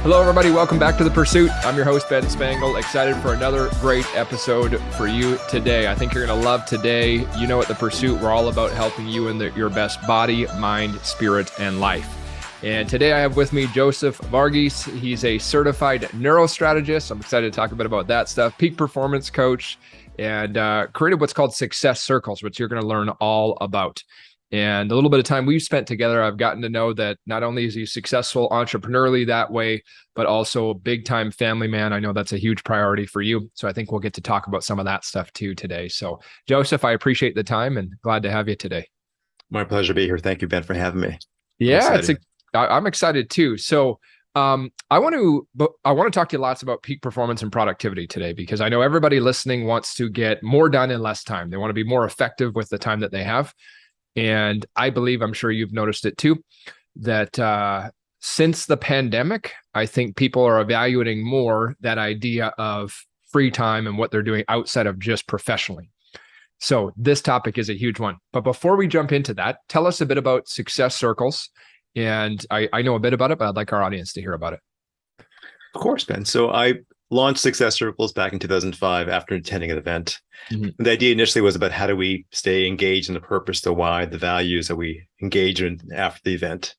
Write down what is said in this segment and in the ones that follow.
Hello, everybody. Welcome back to The Pursuit. I'm your host, Ben Spangle. Excited for another great episode for you today. I think you're going to love today. You know, at The Pursuit, we're all about helping you in your best body, mind, spirit, and life. And today I have with me Joseph Varghese. He's a certified NeuroStrategist. I'm excited to talk a bit about that stuff. Peak performance coach, and created what's called success circles, which you're going to learn all about. And a little bit of time we've spent together, I've gotten to know that not only is he successful entrepreneurially that way, but also a big time family man. I know that's a huge priority for you. So I think we'll get to talk about some of that stuff too today. So Joseph, I appreciate the time and glad to have you today. My pleasure to be here. Thank you, Ben, for having me. Yeah, I'm excited too. So I want to talk to you lots about peak performance and productivity today, because I know everybody listening wants to get more done in less time. They want to be more effective with the time that they have. And I believe, I'm sure you've noticed it too, that since the pandemic, I think people are evaluating more that idea of free time and what they're doing outside of just professionally. So this topic is a huge one. But before we jump into that, tell us a bit about success circles. And I know a bit about it, but I'd like our audience to hear about it. Of course, Ben. So I launched Success Circles back in 2005 after attending an event. Mm-hmm. The idea initially was about how do we stay engaged in the purpose, the why, the values that we engage in after the event.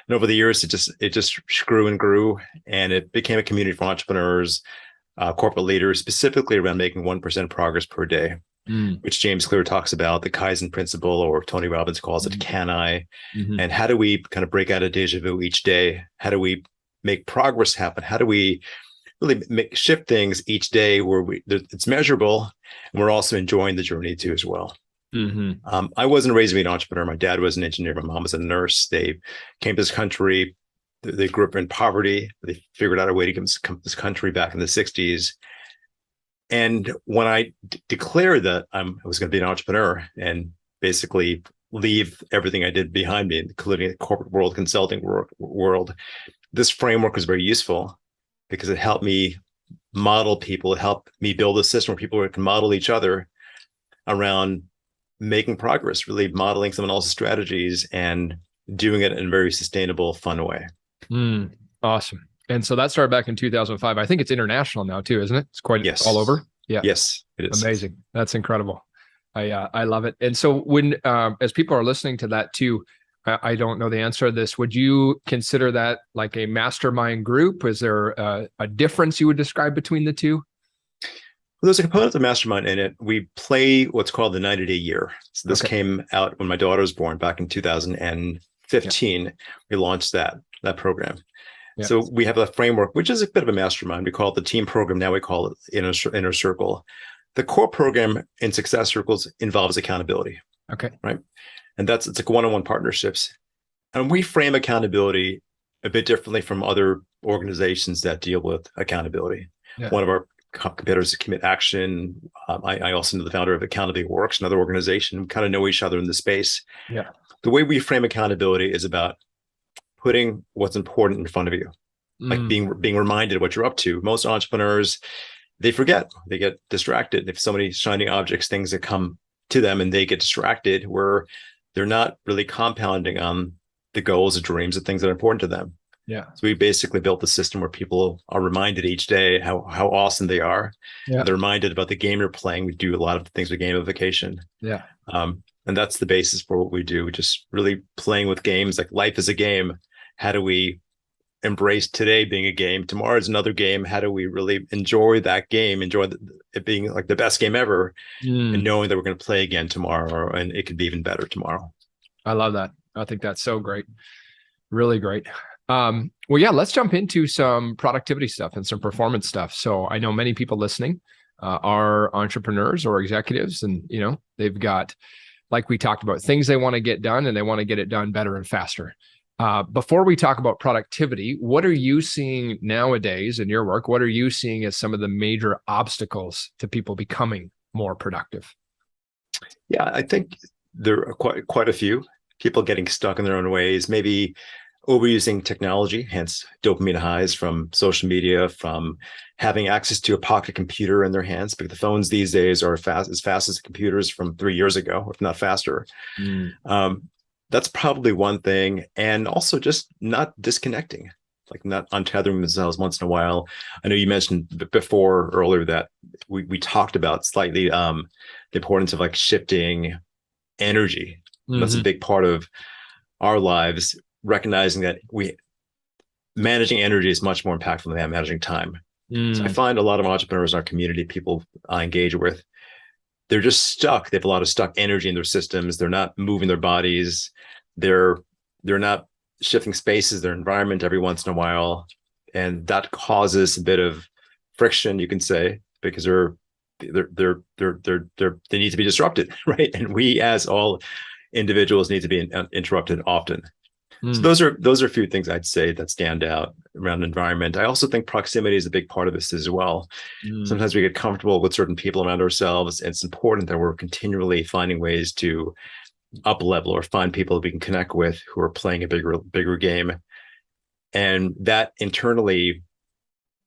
And over the years, it just grew and grew, and it became a community for entrepreneurs, corporate leaders, specifically around making 1% progress per day, which James Clear talks about, the Kaizen principle, or Tony Robbins calls it CAN-I. And how do we kind of break out of deja vu each day? How do we make progress happen? How do we really shift things each day where it's measurable, and we're also enjoying the journey too as well. I wasn't raised to be an entrepreneur. My dad was an engineer. My mom was a nurse. They came to this country. They grew up in poverty. They figured out a way to come to this country back in the 60s. And when I declared that I was going to be an entrepreneur and basically leave everything I did behind me, including the corporate world, consulting world, this framework was very useful, because it helped me model people. It helped me build a system where people can model each other around making progress, really modeling someone else's strategies and doing it in a very sustainable, fun way. Awesome. And so that started back in 2005. I think it's international now too, isn't it? It's quite all over. Yeah. Yes, it is. Amazing. That's incredible. I love it. And so when, as people are listening to that too, I don't know the answer to this. Would you consider that like a mastermind group? Is there a difference you would describe between the two? Well, there's a component of mastermind in it. We play what's called the 90-day year. So this came out when my daughter was born back in 2015. Yeah. We launched that program. Yeah. So we have a framework, which is a bit of a mastermind. We call it the team program. Now we call it inner circle. The core program in Success Circles involves accountability. Okay. Right. And it's like one-on-one partnerships. And we frame accountability a bit differently from other organizations that deal with accountability. Yeah. One of our competitors is Commit Action. I also know the founder of Accountability Works, another organization. We kind of know each other in the space. Yeah. The way we frame accountability is about putting what's important in front of you, like being reminded of what you're up to. Most entrepreneurs, they forget, they get distracted. If somebody's shining objects, things that come to them and they get distracted, where they're not really compounding on the goals, the dreams, the things that are important to them. Yeah. So we basically built a system where people are reminded each day how awesome they are. Yeah. They're reminded about the game you're playing. We do a lot of things with gamification. Yeah. And that's the basis for what we do. Just really playing with games, like life is a game. How do we embrace today being a game? Tomorrow is another game. How do we really enjoy that game? Enjoy it being like the best game ever, and knowing that we're going to play again tomorrow, and it could be even better tomorrow. I love that. I think that's so great. Really great. Well, yeah, let's jump into some productivity stuff and some performance stuff. So I know many people listening are entrepreneurs or executives, and they've got, like we talked about, things they want to get done, and they want to get it done better and faster. Before we talk about productivity, what are you seeing nowadays in your work? What are you seeing as some of the major obstacles to people becoming more productive? Yeah, I think there are quite a few people getting stuck in their own ways, maybe overusing technology, hence dopamine highs from social media, from having access to a pocket computer in their hands, because the phones these days are as fast as the computers from 3 years ago, if not faster. That's probably one thing. And also just not disconnecting. like not untethering themselves once in a while. I know you mentioned before earlier that we talked about slightly the importance of like shifting energy. And that's a big part of our lives, recognizing that managing energy is much more impactful than managing time. So I find a lot of entrepreneurs in our community, people I engage with, they're just stuck. They have a lot of stuck energy in their systems. They're not moving their bodies. They're not shifting spaces, their environment every once in a while, and that causes a bit of friction, you can say, because they need to be disrupted, right? And we, as all individuals, need to be interrupted often. So those are a few things I'd say that stand out around environment. I also think proximity is a big part of this as well. Sometimes we get comfortable with certain people around ourselves, and it's important that we're continually finding ways to up level or find people that we can connect with who are playing a bigger game. And that internally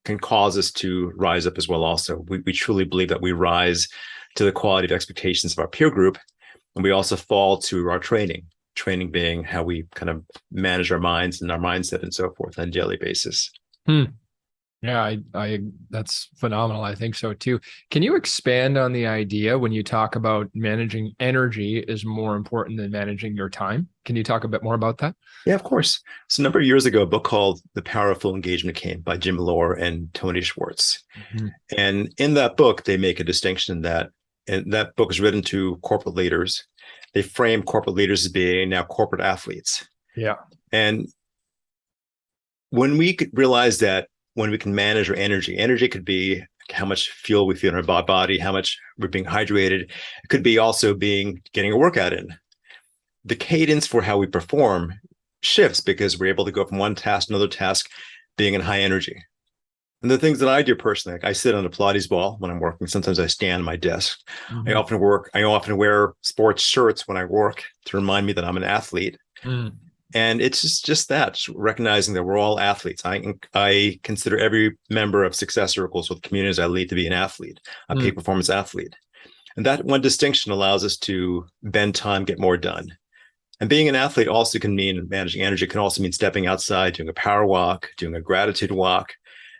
can cause us to rise up as well. Also, we truly believe that we rise to the quality of expectations of our peer group, and we also fall to our training being how we kind of manage our minds and our mindset and so forth on a daily basis. Yeah, I that's phenomenal. I think so too. Can you expand on the idea when you talk about managing energy is more important than managing your time? Can you talk a bit more about that? Yeah, of course. So a number of years ago, a book called The Power of Full Engagement came by Jim Lohr and Tony Schwartz. And in that book, they make a distinction and that book is written to corporate leaders. They frame corporate leaders as being now corporate athletes. Yeah. And when we could realize that when we can manage our energy could be how much fuel we feel in our body, how much we're being hydrated. It could be also getting a workout in. The cadence for how we perform shifts because we're able to go from one task to another task being in high energy. And the things that I do personally, like I sit on a Pilates ball when I'm working. Sometimes I stand at my desk. I often wear sports shirts when I work to remind me that I'm an athlete. And it's just recognizing that we're all athletes. I consider every member of Success Circles with communities I lead to be an athlete, a peak performance athlete. And that one distinction allows us to bend time, get more done. And being an athlete also can mean managing energy. It can also mean stepping outside, doing a power walk, doing a gratitude walk.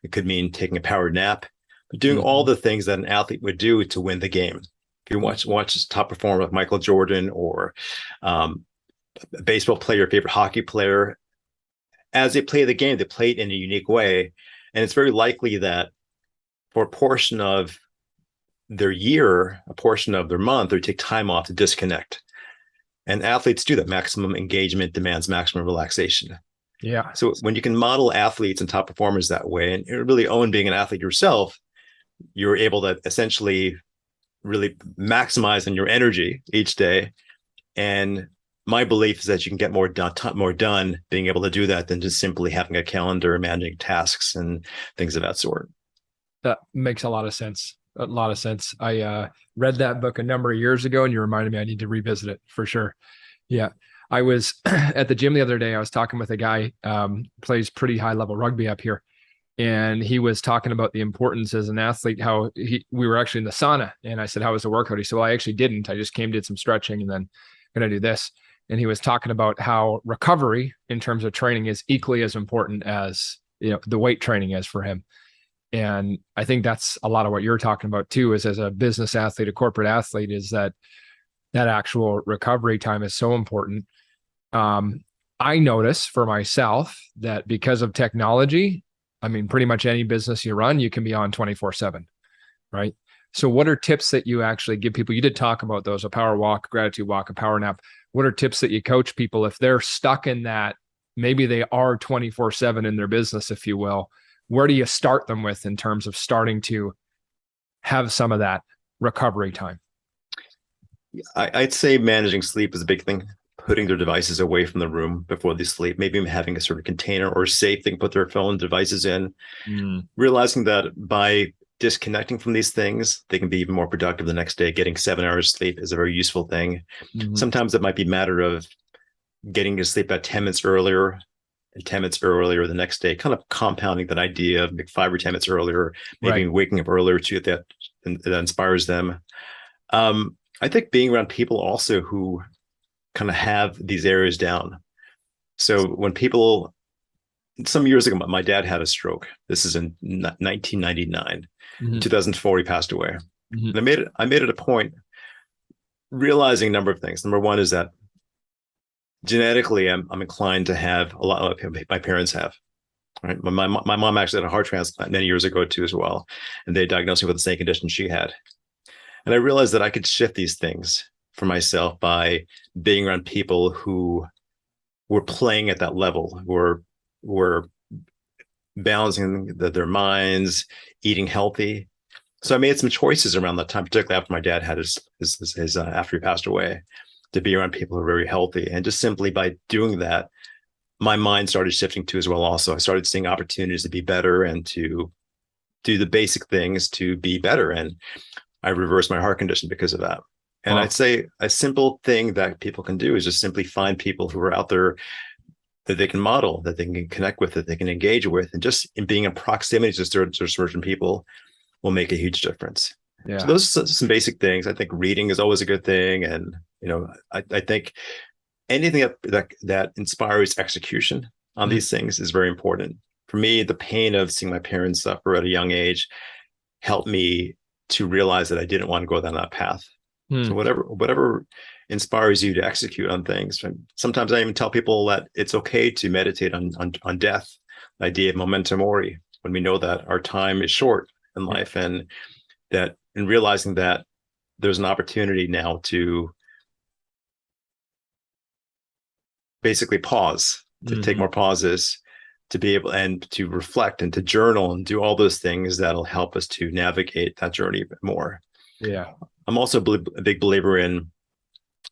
It could mean taking a power nap, but doing all the things that an athlete would do to win the game. If you watch this top performer like Michael Jordan or a baseball player, your favorite hockey player, as they play the game, they play it in a unique way. And it's very likely that for a portion of their year, a portion of their month, they take time off to disconnect. And athletes do that. Maximum engagement demands maximum relaxation. Yeah. So when you can model athletes and top performers that way, and you really own being an athlete yourself, you're able to essentially really maximize on your energy each day. And my belief is that you can get more done being able to do that than just simply having a calendar, managing tasks and things of that sort. That makes a lot of sense. A lot of sense. I read that book a number of years ago, and you reminded me I need to revisit it for sure. Yeah. I was at the gym the other day. I was talking with a guy, plays pretty high level rugby up here. And he was talking about the importance as an athlete, how we were actually in the sauna. And I said, how was the workout? He said, well, I actually didn't. I just came, did some stretching, and then going to do this. And he was talking about how recovery in terms of training is equally as important as, the weight training is for him. And I think that's a lot of what you're talking about too, is as a business athlete, a corporate athlete, is that actual recovery time is so important. I notice for myself that because of technology, I mean, pretty much any business you run, you can be on 24/7, right? So what are tips that you actually give people? You did talk about those, a power walk, gratitude walk, a power nap. What are tips that you coach people if they're stuck in that? Maybe they are 24/7 in their business, if you will. Where do you start them with in terms of starting to have some of that recovery time? I'd say managing sleep is a big thing. Putting their devices away from the room before they sleep, maybe having a sort of container or safe they can put their phone devices in. Realizing that by disconnecting from these things, they can be even more productive the next day. Getting 7 hours sleep is a very useful thing. Sometimes it might be a matter of getting to sleep about 10 minutes earlier and 10 minutes earlier the next day, kind of compounding that idea of 5 or 10 minutes earlier, maybe waking up earlier too, that inspires them. I think being around people also who kind of have these areas down. So when people some years ago, my dad had a stroke. This is in 1999. In Mm-hmm. 2004, he passed away. Mm-hmm. And I made it a point realizing a number of things. Number one is that genetically, I'm inclined to have a lot of my parents have. Right. My mom actually had a heart transplant many years ago too, as well, and they diagnosed me with the same condition she had. And I realized that I could shift these things for myself by being around people who were playing at that level, were balancing their minds, eating healthy. So I made some choices around that time, particularly after my dad had his after he passed away, to be around people who are very healthy. And just simply by doing that, my mind started shifting too as well. Also, I started seeing opportunities to be better and to do the basic things to be better. And I reversed my heart condition because of that. And Wow. I'd say a simple thing that people can do is just simply find people who are out there that they can model, that they can connect with, that they can engage with, and just in being in proximity to certain people will make a huge difference. Yeah. So those are some basic things. I think reading is always a good thing, and I think anything that inspires execution on these things is very important. For me, the pain of seeing my parents suffer at a young age helped me to realize that I didn't want to go down that path. So whatever inspires you to execute on things. Sometimes I even tell people that it's okay to meditate on death, the idea of memento mori, when we know that our time is short in life, and that in realizing that there's an opportunity now to basically pause, to take more pauses, to be able and to reflect and to journal and do all those things that'll help us to navigate that journey a bit more. Yeah. I'm also a big believer in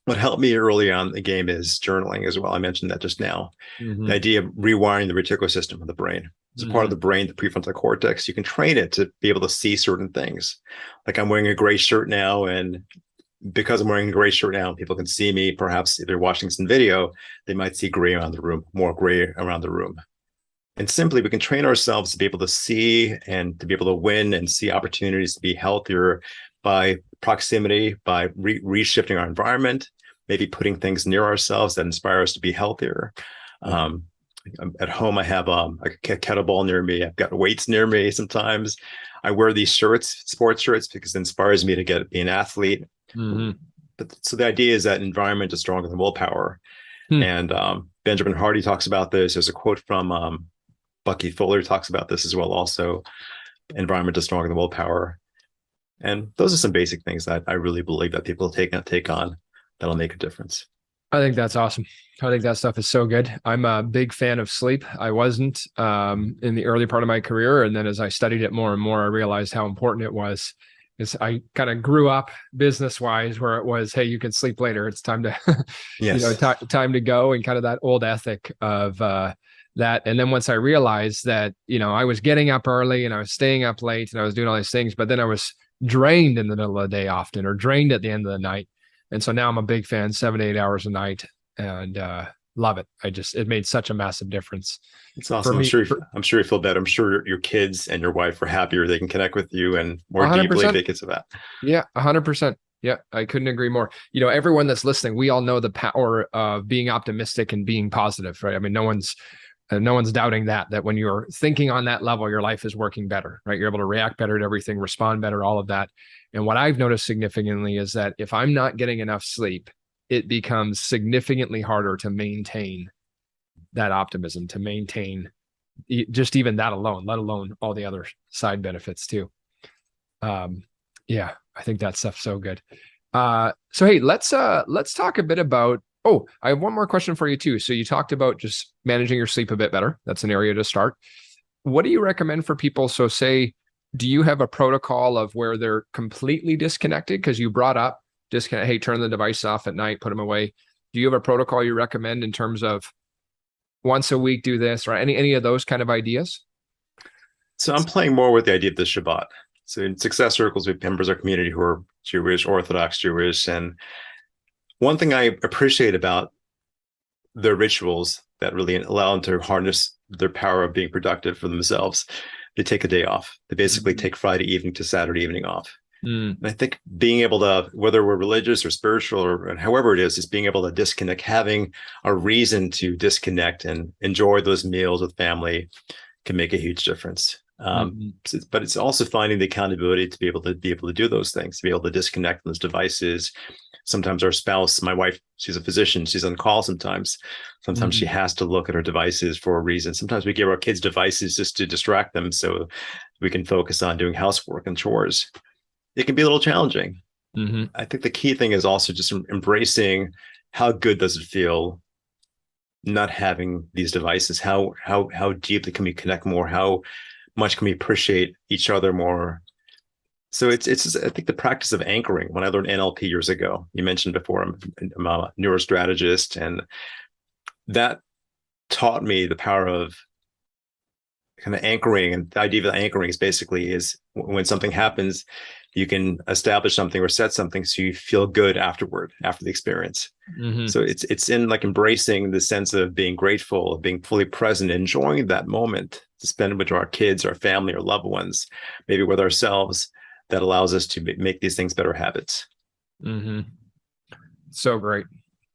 what helped me early on in the game is journaling as well. I mentioned that just now. The idea of rewiring the reticular system of the brain. It's a part of the brain, the prefrontal cortex. You can train it to be able to see certain things. Like I'm wearing a gray shirt now, and because I'm wearing a gray shirt now, people can see me. Perhaps if they're watching some video, they might see gray around the room, more gray around the room. And simply, we can train ourselves to be able to see and to be able to win and see opportunities to be healthier by proximity, by reshifting our environment, maybe putting things near ourselves that inspire us to be healthier. At home, I have a kettlebell near me. I've got weights near me sometimes. I wear these shirts, sports shirts, because it inspires me to be an athlete. But so the idea is that environment is stronger than willpower. And Benjamin Hardy talks about this. There's a quote from Bucky Fuller talks about this as well. Also, environment is stronger than willpower. And those are some basic things that I really believe that people take on that'll make a difference. I think that's awesome. I think that stuff is so good. I'm a big fan of sleep. I wasn't in the early part of my career. And then as I studied it more and more, I realized how important it was. I kind of grew up business wise where it was, hey, you can sleep later. It's time to, yes. Time to go, and kind of that old ethic of that. And then once I realized that, I was getting up early and I was staying up late and I was doing all these things, but then I was drained in the middle of the day often, or drained at the end of the night. And so now I'm a big fan, 7 to 8 hours a night, and love it. It made such a massive difference. It's awesome. I'm sure you feel better. I'm sure your kids and your wife are happier. They can connect with you and more 100%. deeply because of that. Yeah, 100%. Yeah, I couldn't agree more. Everyone that's listening, we all know the power of being optimistic and being positive, right? I mean, no one's doubting that when you're thinking on that level, your life is working better, right? You're able to react better to everything, respond better, all of that. And what I've noticed significantly is that if I'm not getting enough sleep, it becomes significantly harder to maintain that optimism, to maintain just even that alone, let alone all the other side benefits too. Yeah, I think that stuff's so good. So hey, let's talk a bit about. Oh, I have one more question for you too. So you talked about just managing your sleep a bit better. That's an area to start. What do you recommend for people? So say, do you have a protocol of where they're completely disconnected? Because you brought up disconnect, hey, turn the device off at night, put them away. Do you have a protocol you recommend in terms of once a week, do this, or any of those kind of ideas? So I'm playing more with the idea of the Shabbat. So in Success Circles, we have members of our community who are Jewish, Orthodox Jewish, and one thing I appreciate about their rituals that really allow them to harness their power of being productive for themselves, they take a day off. They basically take Friday evening to Saturday evening off. Mm. And I think being able to, whether we're religious or spiritual or however it is being able to disconnect, having a reason to disconnect and enjoy those meals with family can make a huge difference. Mm-hmm. But it's also finding the accountability to be able to do those things, to be able to disconnect those devices. Sometimes our spouse, my wife, she's a physician, she's on call sometimes. Sometimes she Mm-hmm. has to look at her devices for a reason. Sometimes we give our kids devices just to distract them so we can focus on doing housework and chores. It can be a little challenging. Mm-hmm. I think the key thing is also just embracing how good does it feel not having these devices. How deeply can we connect more? How much can we appreciate each other more? So it's just, I think the practice of anchoring. When I learned NLP years ago, you mentioned before I'm a NeuroStrategist, and that taught me the power of kind of anchoring. And the idea of anchoring is basically is when something happens, you can establish something or set something so you feel good afterward, after the experience. Mm-hmm. So it's in like embracing the sense of being grateful, of being fully present, enjoying that moment to spend with our kids, our family, our loved ones, maybe with ourselves, that allows us to make these things better habits. Mm-hmm. So great.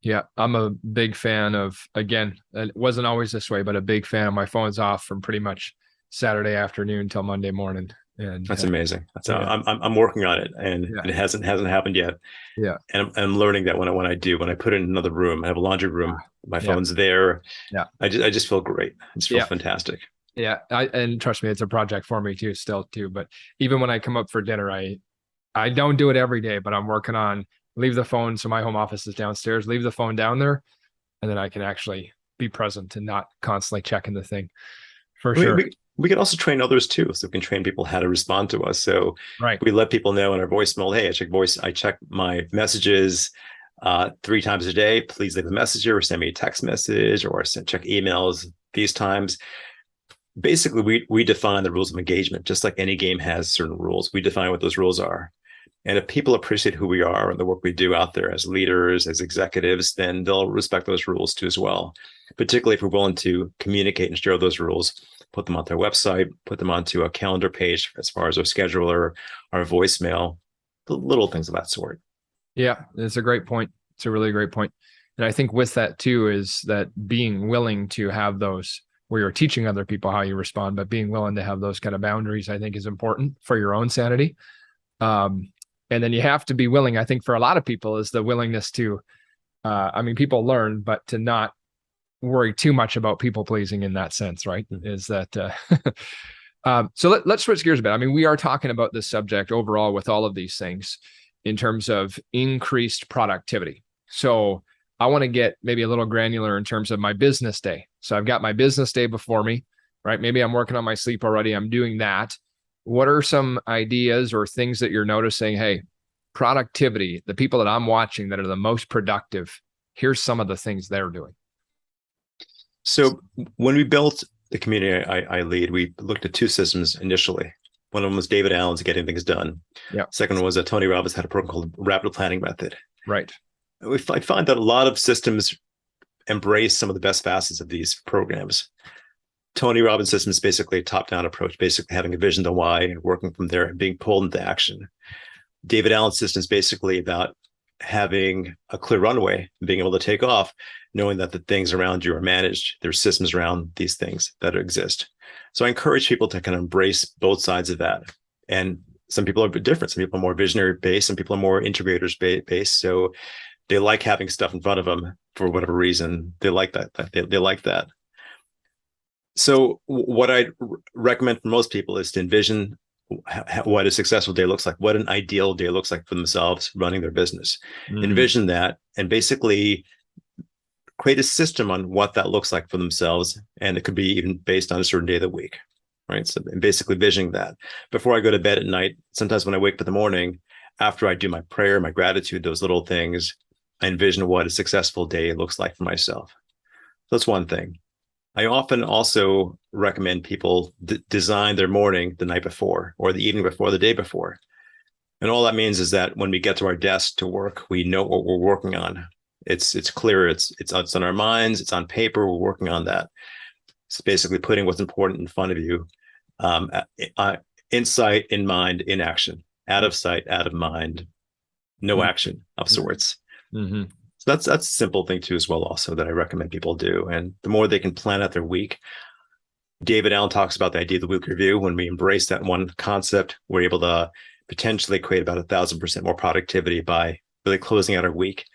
Yeah, I'm a big fan of, again, it wasn't always this way, but a big fan of my phone's off from pretty much Saturday afternoon till Monday morning. And That's amazing. That's yeah, I'm working on it, and yeah, it hasn't happened yet. yeah, And I'm learning that when I put it in another room, I have a laundry room, my yeah, phone's there. yeah, I just feel great. I just feel yeah, fantastic. yeah. And trust me, it's a project for me too, still too. But even when I come up for dinner, I don't do it every day, but I'm working on leave the phone. So my home office is downstairs, leave the phone down there, and then I can actually be present and not constantly checking the thing for I mean, sure. we can also train others too. So we can train people how to respond to us. So Right. we let people know in our voicemail, hey, I check my messages 3 times a day. Please leave a message or send me a text message or check emails these times. Basically, we define the rules of engagement, just like any game has certain rules. We define what those rules are. And if people appreciate who we are and the work we do out there as leaders, as executives, then they'll respect those rules too as well. Particularly if we're willing to communicate and share those rules, put them on their website, put them onto a calendar page as far as our scheduler, our voicemail, the little things of that sort. Yeah, it's a great point. It's a really great point. And I think with that too is that being willing to have those where you're teaching other people how you respond, but being willing to have those kind of boundaries, I think is important for your own sanity. And then you have to be willing, I think for a lot of people is the willingness to, I mean, people learn, but to not worry too much about people pleasing in that sense, right? Mm-hmm. Is that, so let's switch gears a bit. I mean, we are talking about this subject overall with all of these things in terms of increased productivity. So I want to get maybe a little granular in terms of my business day. So I've got my business day before me, right? Maybe I'm working on my sleep already. I'm doing that. What are some ideas or things that you're noticing? Hey, productivity, the people that I'm watching that are the most productive, here's some of the things they're doing. So when we built the community I lead, we looked at 2 systems initially. One of them was David Allen's Getting Things Done. Yeah. Second one was Tony Robbins had a program called Rapid Planning Method. Right. I find that a lot of systems embrace some of the best facets of these programs. Tony Robbins' system is basically a top-down approach, basically having a vision to why and working from there and being pulled into action. David Allen's system is basically about having a clear runway, being able to take off, knowing that the things around you are managed. There's systems around these things that exist. So I encourage people to kind of embrace both sides of that. And some people are a bit different. Some people are more visionary based, some people are more integrators based. So they like having stuff in front of them for whatever reason. They like that. They like that. So what I recommend for most people is to envision what a successful day looks like, what an ideal day looks like for themselves running their business. Envision that and basically create a system on what that looks like for themselves. And it could be even based on a certain day of the week, right? So basically visioning that. Before I go to bed at night, sometimes when I wake up in the morning, after I do my prayer, my gratitude, those little things, I envision what a successful day looks like for myself. So that's one thing. I often also recommend people design their morning the night before or the evening before, the day before. And all that means is that when we get to our desk to work, we know what we're working on. It's clear, it's on our minds, it's on paper, we're working on that. It's basically putting what's important in front of you, insight in mind, in action. out of sight, out of mind, no action of sorts. Mm-hmm. So that's a simple thing too as well also that I recommend people do. And the more they can plan out their week, David Allen talks about the idea of the week review. When we embrace that one concept, we're able to potentially create about 1,000% more productivity by really closing out our week,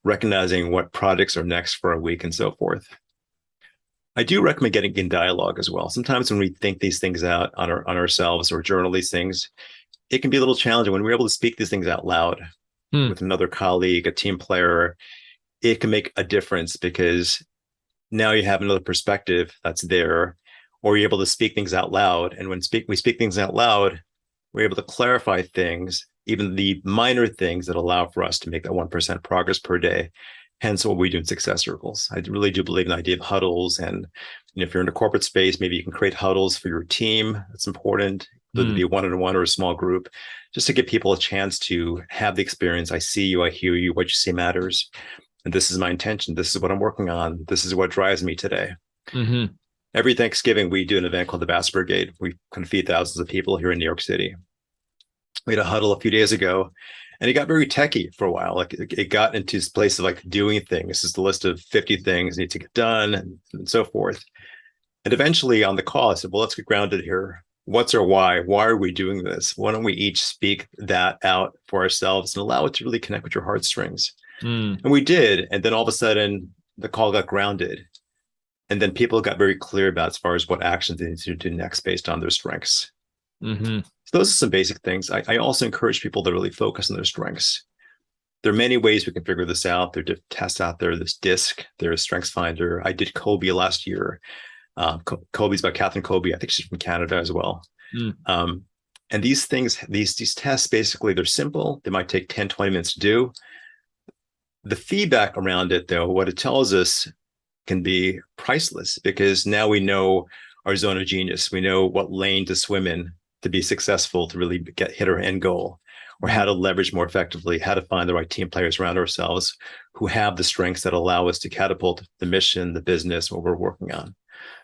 recognizing what projects are next for our week and so forth. I do recommend getting in dialogue as well. Sometimes when we think these things out on ourselves or journal these things, it can be a little challenging when we're able to speak these things out loud with another colleague, a team player. It can make a difference because now you have another perspective that's there, or you're able to speak things out loud. And when we speak things out loud, we're able to clarify things, even the minor things that allow for us to make that 1% progress per day. Hence what we do in Success Circles. I really do believe in the idea of huddles. And if you're in a corporate space, maybe you can create huddles for your team. That's important, whether it be one-on-one or a small group, just to give people a chance to have the experience. I see you, I hear you, what you say matters. And this is my intention. This is what I'm working on. This is what drives me today. Mm-hmm. Every Thanksgiving, we do an event called the Bass Brigade. We kind of feed thousands of people here in New York City. We had a huddle a few days ago, and it got very techie for a while. Like it got into this place of like doing things. This is the list of 50 things need to get done and so forth. And eventually on the call, I said, well, let's get grounded here. What's our why? Why are we doing this? Why don't we each speak that out for ourselves and allow it to really connect with your heartstrings? And we did. And then all of a sudden, the call got grounded. And then people got very clear about as far as what actions they need to do next based on their strengths. Mm-hmm. So those are some basic things. I also encourage people to really focus on their strengths. There are many ways we can figure this out. There are different tests out there. There's DISC, there's Strengths Finder. I did Kobe last year. Kobe's by Catherine Kobe. I think she's from Canada as well. And these things, these tests, basically, they're simple. They might take 10, 20 minutes to do. The feedback around it, though, what it tells us can be priceless because now we know our zone of genius. We know what lane to swim in to be successful, to really hit our end goal, or how to leverage more effectively, how to find the right team players around ourselves who have the strengths that allow us to catapult the mission, the business, what we're working on.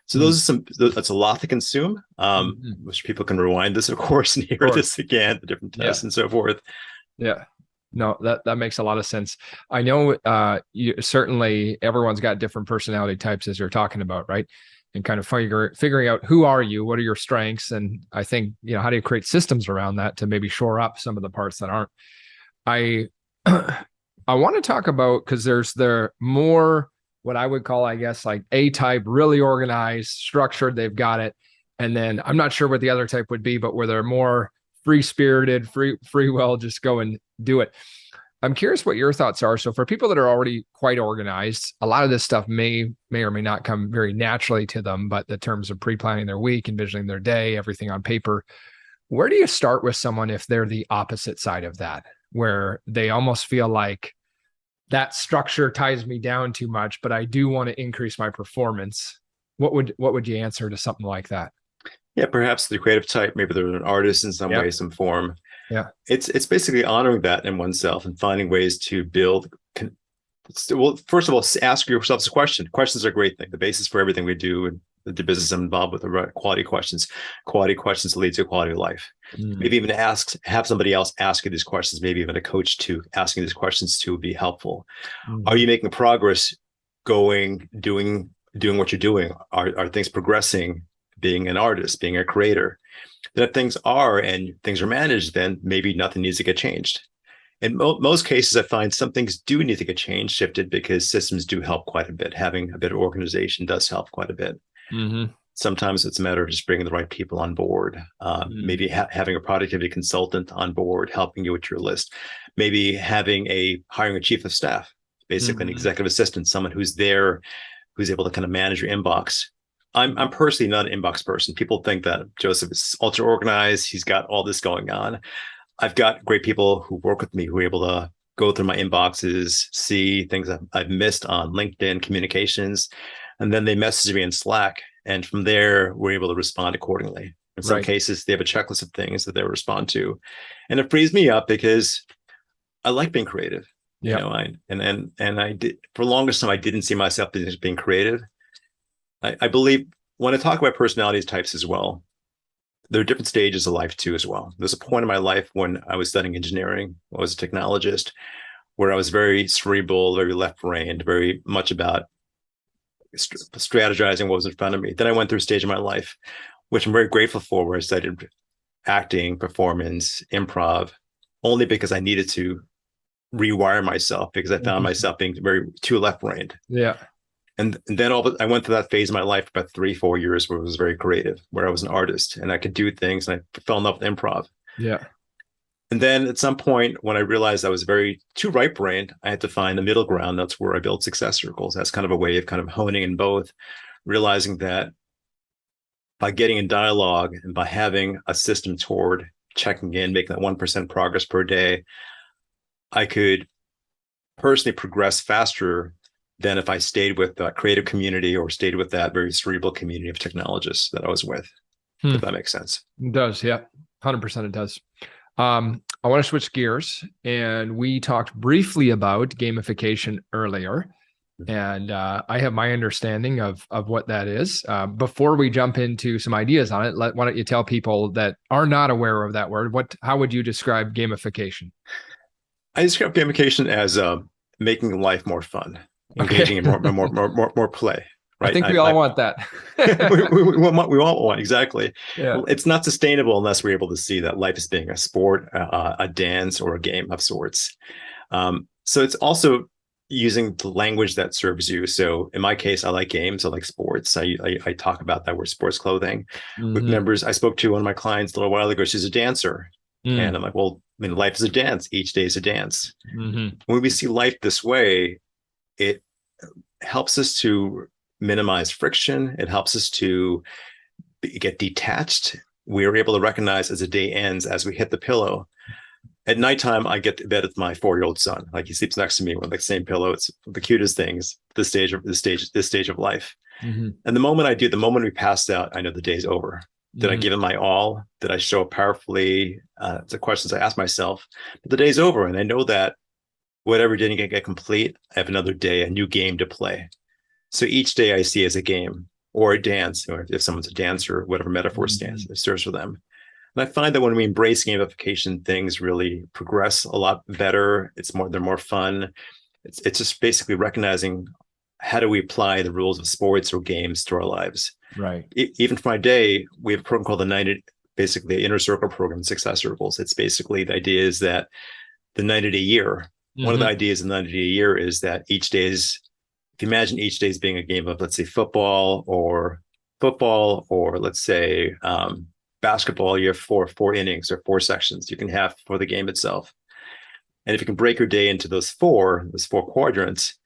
So that's a lot to consume, which people can rewind this, of course, and hear this again, the different tests and so forth. Yeah. No, that makes a lot of sense. I know certainly everyone's got different personality types as you're talking about, right? And kind of figuring out who are you, what are your strengths, and I think how do you create systems around that to maybe shore up some of the parts that aren't. I want to talk about, because there's more what I would call, I guess, like A type, really organized, structured, they've got it, and then I'm not sure what the other type would be, but where they're more free-spirited, free will, just go and do it. I'm curious what your thoughts are. So for people that are already quite organized, a lot of this stuff may or may not come very naturally to them, but the terms of pre-planning their week, envisioning their day, everything on paper, where do you start with someone if they're the opposite side of that, where they almost feel like that structure ties me down too much, but I do want to increase my performance? What would you answer to something like that? Yeah, perhaps the creative type, maybe they're an artist in some way, some form. Yeah. It's basically honoring that in oneself and finding ways to build. Well, first of all, ask yourself a question. Questions are a great thing. The basis for everything we do and the business I'm involved with are quality questions. Quality questions lead to quality of life. Maybe even have somebody else ask you these questions. Maybe even a coach to asking these questions to would be helpful. Are you making progress doing what you're doing? Are things progressing? Being an artist, being a creator. Then if things are managed, then maybe nothing needs to get changed. In most cases, I find some things do need to get changed, shifted, because systems do help quite a bit. Having a bit of organization does help quite a bit. Sometimes it's a matter of just bringing the right people on board. Maybe having a productivity consultant on board, helping you with your list. Maybe hiring a chief of staff, basically an executive assistant, someone who's there, who's able to kind of manage your inbox. I'm personally not an inbox person. People think that Joseph is ultra organized. He's got all this going on. I've got great people who work with me who are able to go through my inboxes, see things I've missed on LinkedIn communications, and then they message me in Slack. And from there, we're able to respond accordingly. In some cases, they have a checklist of things that they respond to. And it frees me up because I like being creative. You know, I did for the longest time, I didn't see myself as being creative. I believe when I talk about personality types as well, there are different stages of life too as well. There's a point in my life when I was studying engineering, I was a technologist, where I was very cerebral, very left-brained, very much about strategizing what was in front of me. Then I went through a stage of my life, which I'm very grateful for, where I studied acting, performance, improv, only because I needed to rewire myself because I found myself being very too left-brained. Yeah. And then I went through that phase of my life for about 3-4 years where it was very creative, where I was an artist and I could do things, and I fell in love with improv. Yeah. And then at some point when I realized I was very too right-brained, I had to find a middle ground. That's where I built success circles. That's kind of a way of kind of honing in both, realizing that by getting in dialogue and by having a system toward checking in, making that 1% progress per day, I could personally progress faster than if I stayed with the creative community or stayed with that very cerebral community of technologists that I was with. If that makes sense. It does. Yeah. 100% it does. I want to switch gears, and we talked briefly about gamification earlier, and I have my understanding of what that is. Before we jump into some ideas on it, why don't you tell people that are not aware of that word, how would you describe gamification? I describe gamification as making life more fun, engaging in more play. Right? I think we all want that. we all want, exactly. Yeah. It's not sustainable unless we're able to see that life is being a sport, a dance, or a game of sorts. So it's also using the language that serves you. So in my case, I like games, I like sports. I talk about that. We're sports clothing. With members, I spoke to one of my clients a little while ago. She's a dancer. And I'm like, well, I mean, life is a dance. Each day is a dance. When we see life this way, it helps us to minimize friction. It helps us to get detached. We are able to recognize as the day ends, as we hit the pillow. At nighttime, I get to bed with my 4-year-old son. Like, he sleeps next to me with the same pillow. It's the cutest things. This stage of life. And the moment we passed out, I know the day's over. Did I give him my all? Did I show up powerfully? The questions I ask myself. But the day's over, and I know that whatever didn't get complete, I have another day, a new game to play. So each day I see as a game or a dance, or if someone's a dancer, whatever metaphor serves for them. And I find that when we embrace gamification, things really progress a lot better. They're more fun. It's just basically recognizing, how do we apply the rules of sports or games to our lives? Right. Even for my day, we have a program called basically Inner Circle program, Success Circles. It's basically, the idea is that the 90-day year, one of the ideas in the 90-day year is that each day is, if you imagine each day as being a game of, let's say, football, or let's say basketball, you have four innings or 4 sections you can have for the game itself. And if you can break your day into those four quadrants,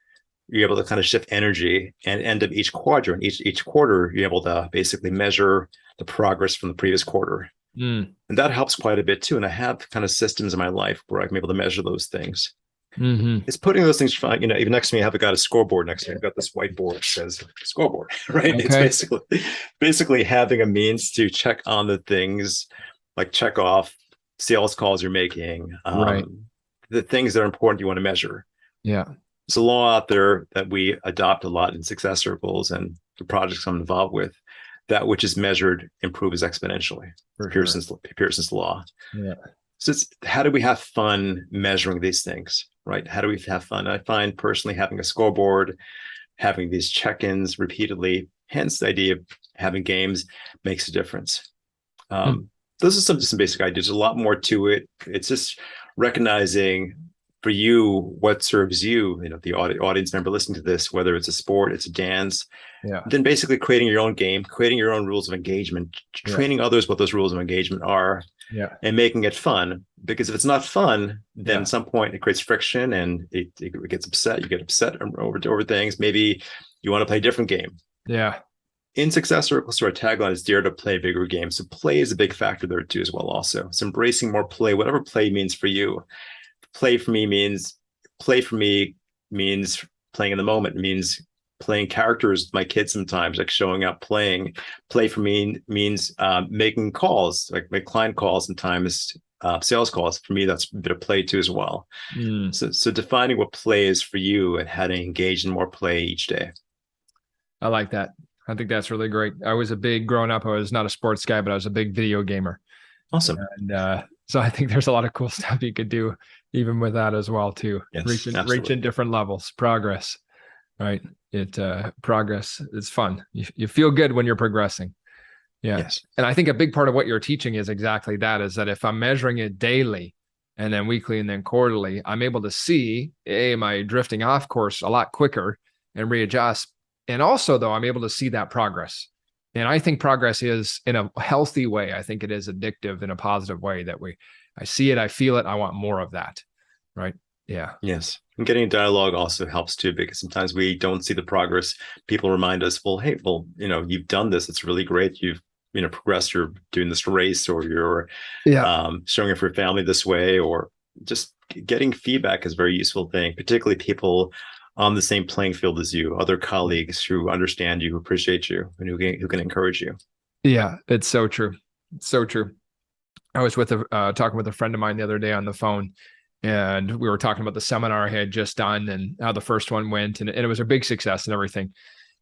you're able to kind of shift energy, and end of each quadrant, each quarter, you're able to basically measure the progress from the previous quarter. And that helps quite a bit too. And I have kind of systems in my life where I'm able to measure those things. It's putting those things, even next to me, I've got a scoreboard next to me. I've got this whiteboard that says scoreboard, right? Okay. It's basically having a means to check on the things, like check off sales calls you're making, Right. the things that are important you want to measure. Yeah. There's a law out there that we adopt a lot in success circles and the projects I'm involved with. That which is measured improves exponentially. Pearson's law. Yeah. So it's, how do we have fun measuring these things, right? How do we have fun? I find personally having a scoreboard, having these check-ins repeatedly, hence the idea of having games, makes a difference. Those are some basic ideas. There's a lot more to it. It's just recognizing for you what serves you, the audience member listening to this, whether it's a sport, it's a dance. Then basically creating your own game, creating your own rules of engagement, training others what those rules of engagement are, and making it fun. Because if it's not fun, then at some point it creates friction, and it gets upset. You get upset over things. Maybe you want to play a different game. Yeah. In Success Circles, our tagline is dare to play bigger games. So play is a big factor there too as well. Also, it's embracing more play, whatever play means for you. Play for me means playing in the moment. It means playing characters with my kids sometimes, like showing up playing. Play for me means making calls, like make client calls, sometimes sales calls. For me, that's a bit of play too as well. So defining what play is for you and how to engage in more play each day. I like that. I think that's really great. I was growing up, I was not a sports guy, but I was a big video gamer. Awesome. And so I think there's a lot of cool stuff you could do even with that as well too. Yes, Reaching different levels, progress, right? Progress is fun. You feel good when you're progressing. Yeah. Yes. And I think a big part of what you're teaching is exactly that, is that if I'm measuring it daily and then weekly and then quarterly, I'm able to see, am I drifting off course a lot quicker and readjust. And also though, I'm able to see that progress. And I think progress is in a healthy way. I think it is addictive in a positive way that I see it, I feel it, I want more of that. Right. Yeah. Yes. And getting dialogue also helps too, because sometimes we don't see the progress. People remind us, well, hey, you've done this. It's really great. You've, progressed. You're doing this race, or you're showing it for your family this way, or just getting feedback is a very useful thing, particularly people on the same playing field as you, other colleagues who understand you, who appreciate you, and who can encourage you. Yeah, it's so true. It's so true. I was talking with a friend of mine the other day on the phone, and we were talking about the seminar I had just done and how the first one went, and it was a big success and everything.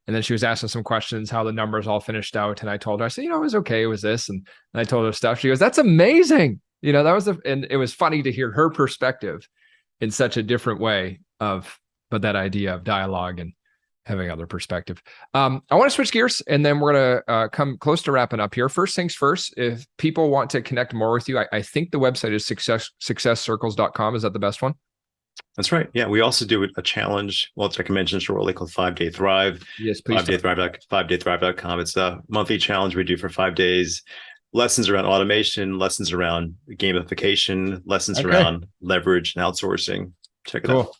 And then she was asking some questions, how the numbers all finished out. And I told her, I said, it was okay. It was this. And I told her stuff. She goes, that's amazing. And it was funny to hear her perspective in such a different way but that idea of dialogue and having other perspective. I want to switch gears, and then we're going to come close to wrapping up here. First things first, if people want to connect more with you, I think the website is successcircles.com. Is that the best one? That's right. Yeah. We also do a challenge, like I mentioned shortly, called 5 Day Thrive. Yes, please. 5daythrive.com. It's a monthly challenge we do for 5 days. Lessons around automation, lessons around gamification, lessons around leverage and outsourcing. Check it out.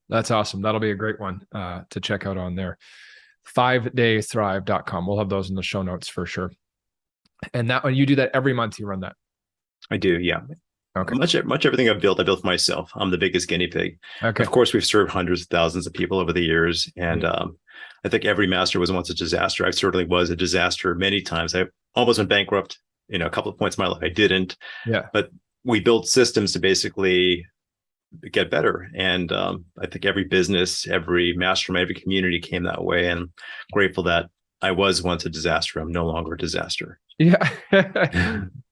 That's awesome. That'll be a great one to check out on there. 5daythrive.com. We'll have those in the show notes for sure. And that one, you do that every month, you run that? I do. Yeah. Okay. Much everything I built for myself. I'm the biggest guinea pig. Okay. Of course, we've served hundreds of thousands of people over the years. And I think every master was once a disaster. I certainly was a disaster many times. I almost went bankrupt, a couple of points in my life. I didn't. Yeah. But we built systems to basically get better. And I think every business, every mastermind, every community came that way. And I'm grateful that I was once a disaster. I'm no longer a disaster. Yeah.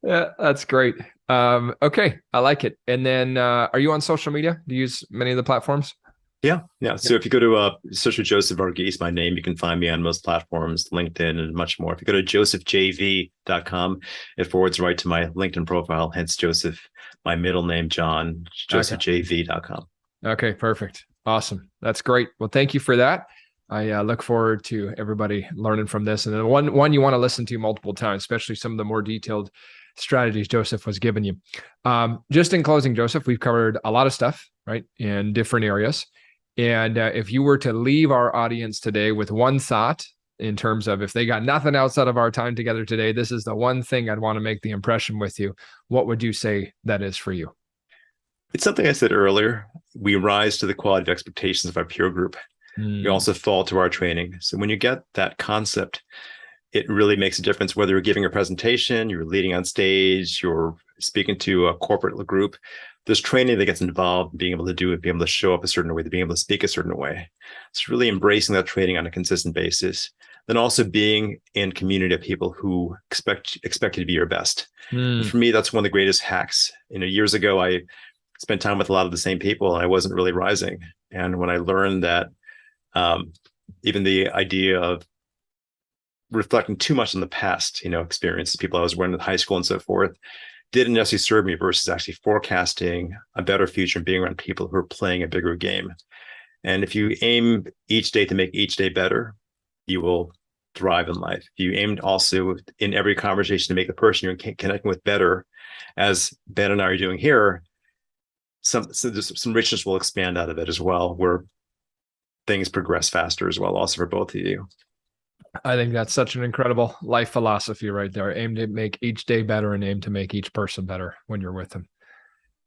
Yeah, that's great. Okay. I like it. And then are you on social media? Do you use many of the platforms? Yeah. So if you go to search for Joseph Varghese, my name, you can find me on most platforms, LinkedIn and much more. If you go to josephjv.com, it forwards right to my LinkedIn profile, hence Joseph, my middle name, John, josephjv.com. Okay, perfect. Awesome. That's great. Well, thank you for that. I look forward to everybody learning from this. And then one you want to listen to multiple times, especially some of the more detailed strategies Joseph was giving you. Just in closing, Joseph, we've covered a lot of stuff, right, in different areas. And if you were to leave our audience today with one thought in terms of if they got nothing outside of our time together today, this is the one thing I'd want to make the impression with you, what would you say that is for you? It's something I said earlier. We rise to the quality of expectations of our peer group. We also fall to our training. So when you get that concept, it really makes a difference whether you're giving a presentation, you're leading on stage, you're speaking to a corporate group. There's training that gets involved, being able to do it, being able to show up a certain way, being able to speak a certain way. It's really embracing that training on a consistent basis. Then also being in community of people who expect you to be your best. And for me, that's one of the greatest hacks. Years ago, I spent time with a lot of the same people and I wasn't really rising. And when I learned that even the idea of reflecting too much on the past, experiences, people I was with in high school and so forth, didn't necessarily serve me versus actually forecasting a better future and being around people who are playing a bigger game. And if you aim each day to make each day better, you will thrive in life. If you aim also in every conversation to make the person you're connecting with better, as Ben and I are doing here, some richness will expand out of it as well, where things progress faster as well, also for both of you. I think that's such an incredible life philosophy right there. Aim to make each day better and aim to make each person better when you're with them.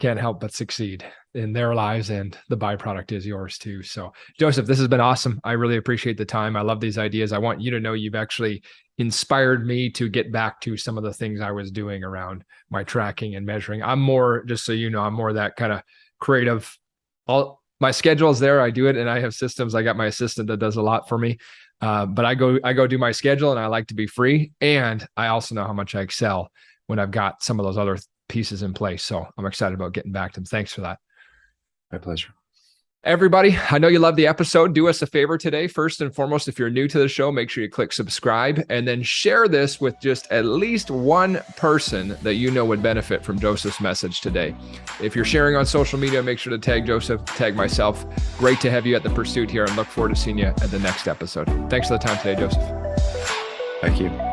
Can't help but succeed in their lives, and the byproduct is yours too. So Joseph, this has been awesome. I really appreciate the time. I love these ideas. I want you to know you've actually inspired me to get back to some of the things I was doing around my tracking and measuring. I'm more, just so you know, I'm more that kind of creative. My schedule is there. I do it, and I have systems. I got my assistant that does a lot for me. But I go do my schedule, and I like to be free. And I also know how much I excel when I've got some of those other pieces in place. So I'm excited about getting back to them. Thanks for that. My pleasure. Everybody, I know you love the episode. Do us a favor today. First and foremost, if you're new to the show, make sure you click subscribe and then share this with just at least one person that you know would benefit from Joseph's message today. If you're sharing on social media, make sure to tag Joseph, tag myself. Great to have you at The Pursuit here, and look forward to seeing you at the next episode. Thanks for the time today, Joseph. Thank you.